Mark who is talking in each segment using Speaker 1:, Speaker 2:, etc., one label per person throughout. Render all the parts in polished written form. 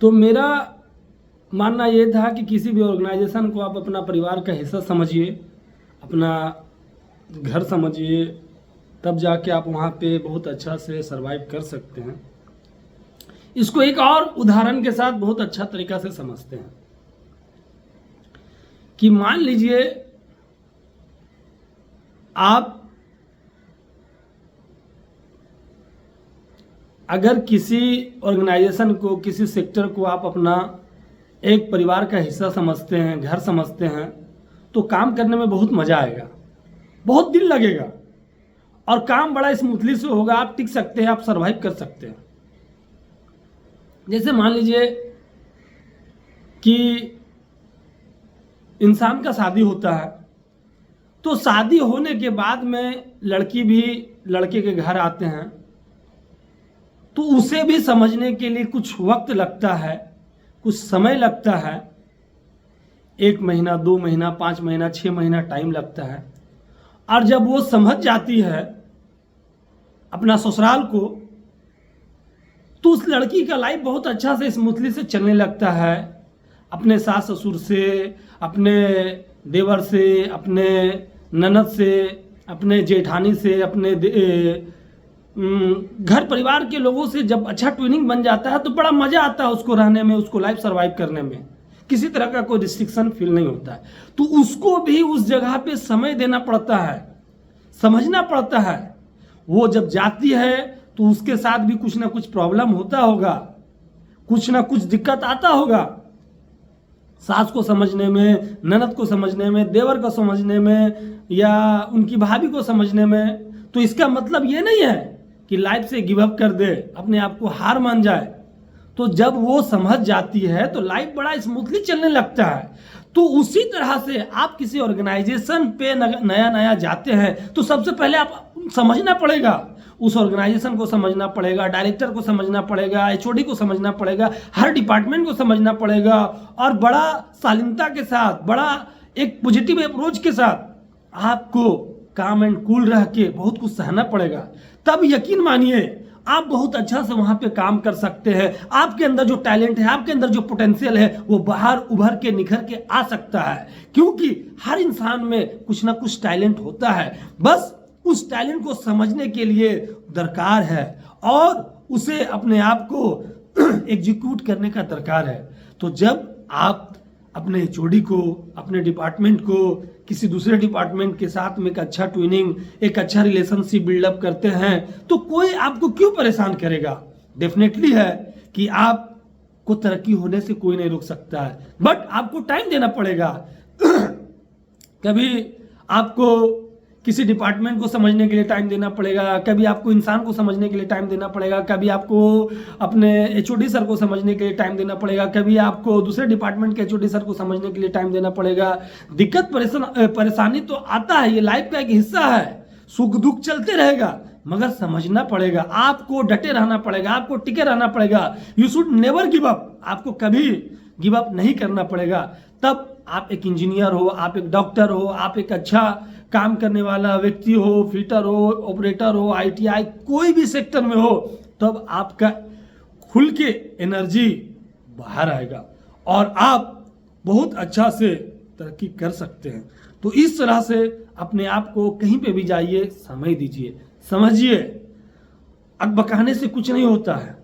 Speaker 1: तो मेरा मानना ये था कि किसी भी ऑर्गेनाइजेशन को आप अपना परिवार का हिस्सा समझिए, अपना घर समझिए, तब जाके आप वहाँ पे बहुत अच्छा से सरवाइव कर सकते हैं। इसको एक और उदाहरण के साथ बहुत अच्छा तरीका से समझते हैं कि मान लीजिए आप अगर किसी ऑर्गेनाइजेशन को, किसी सेक्टर को आप अपना एक परिवार का हिस्सा समझते हैं, घर समझते हैं, तो काम करने में बहुत मज़ा आएगा, बहुत दिल लगेगा और काम बड़ा स्मूथली से होगा। आप टिक सकते हैं, आप सरवाइव कर सकते हैं। जैसे मान लीजिए कि इंसान का शादी होता है, तो शादी होने के बाद में लड़की भी लड़के के घर आते हैं, तो उसे भी समझने के लिए कुछ वक्त लगता है, कुछ समय लगता है। 1 महीना, 2 महीना, 5 महीना, 6 महीना टाइम लगता है। और जब वो समझ जाती है अपना ससुराल को, तो उस लड़की का लाइफ बहुत अच्छा से स्मूथली से चलने लगता है। अपने सास ससुर से, अपने देवर से, अपने ननद से, अपने जेठानी से, अपने घर परिवार के लोगों से जब अच्छा ट्विनिंग बन जाता है तो बड़ा मज़ा आता है उसको रहने में, उसको लाइफ सर्वाइव करने में। किसी तरह का कोई रिस्ट्रिक्शन फील नहीं होता है। तो उसको भी उस जगह पे समय देना पड़ता है, समझना पड़ता है। वो जब जाती है तो उसके साथ भी कुछ ना कुछ प्रॉब्लम होता होगा, कुछ ना कुछ दिक्कत आता होगा, सास को समझने में, ननद को समझने में, देवर को समझने में, या उनकी भाभी को समझने में। तो इसका मतलब ये नहीं है कि लाइफ से गिव अप कर दे, अपने आप को हार मान जाए। तो जब वो समझ जाती है तो लाइफ बड़ा स्मूथली चलने लगता है। तो उसी तरह से आप किसी ऑर्गेनाइजेशन पे नया नया जाते हैं तो सबसे पहले आप समझना पड़ेगा, उस ऑर्गेनाइजेशन को समझना पड़ेगा, डायरेक्टर को समझना पड़ेगा, एचओडी को समझना पड़ेगा, हर डिपार्टमेंट को समझना पड़ेगा, और बड़ा शालीनता के साथ, बड़ा एक पॉजिटिव अप्रोच के साथ आपको काम एंड कूल रह के बहुत कुछ सहना पड़ेगा। तब यकीन मानिए आप बहुत अच्छा से वहां पे काम कर सकते हैं। आपके अंदर जो टैलेंट है, आपके अंदर जो पोटेंशियल है, वो बाहर उभर के निखर के आ सकता है। क्योंकि हर इंसान में कुछ ना कुछ टैलेंट होता है, बस उस टैलेंट को समझने के लिए दरकार है और उसे अपने आप को एग्जीक्यूट करने का दरकार है। तो जब आप अपने एचओडी को, अपने डिपार्टमेंट को किसी दूसरे डिपार्टमेंट के साथ में एक अच्छा ट्विनिंग, एक अच्छा रिलेशनशिप बिल्डअप करते हैं, तो कोई आपको क्यों परेशान करेगा? डेफिनेटली है कि आपको तरक्की होने से कोई नहीं रोक सकता है, बट आपको टाइम देना पड़ेगा। कभी आपको किसी डिपार्टमेंट को समझने के लिए टाइम देना पड़ेगा, कभी आपको इंसान को समझने के लिए टाइम देना पड़ेगा, कभी आपको अपने एचओडी सर को समझने के लिए टाइम देना पड़ेगा, कभी आपको दूसरे डिपार्टमेंट के एचओडी सर को समझने के लिए टाइम देना पड़ेगा। दिक्कत परेशानी तो आता है, ये लाइफ का एक हिस्सा है, सुख दुख चलते रहेगा, मगर समझना पड़ेगा, आपको डटे रहना पड़ेगा, आपको टिके रहना पड़ेगा। You should never give up, आपको कभी गिव अप नहीं करना पड़ेगा। तब आप एक इंजीनियर हो, आप एक डॉक्टर हो, आप एक अच्छा काम करने वाला व्यक्ति हो, फिटर हो, ऑपरेटर हो, आईटीआई कोई भी सेक्टर में हो, तब आपका खुल के एनर्जी बाहर आएगा और आप बहुत अच्छा से तरक्की कर सकते हैं। तो इस तरह से अपने आप को कहीं पे भी जाइए, समय दीजिए, समझिए, अकबकाने से कुछ नहीं होता है।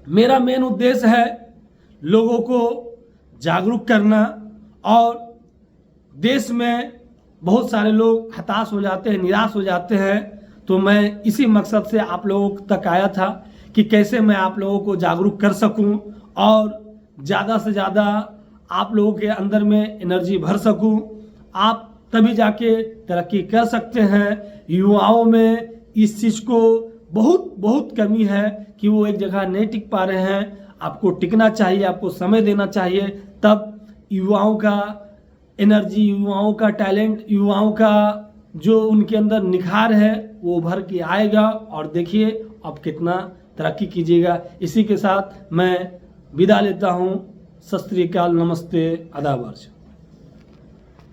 Speaker 1: मेरा मेन उद्देश्य है लोगों को जागरूक करना, और देश में बहुत सारे लोग हताश हो जाते हैं, निराश हो जाते हैं। तो मैं इसी मकसद से आप लोगों तक आया था कि कैसे मैं आप लोगों को जागरूक कर सकूं और ज़्यादा से ज़्यादा आप लोगों के अंदर में एनर्जी भर सकूं। आप तभी जाके तरक्की कर सकते हैं। युवाओं में इस चीज़ को बहुत कमी है कि वो एक जगह नहीं टिक पा रहे हैं। आपको टिकना चाहिए, आपको समय देना चाहिए, तब युवाओं का एनर्जी, युवाओं का टैलेंट, युवाओं का जो उनके अंदर निखार है वो उभर के आएगा। और देखिए अब कितना तरक्की कीजिएगा। इसी के साथ मैं विदा लेता हूँ। सत श्री अकाल, नमस्ते, आदाब।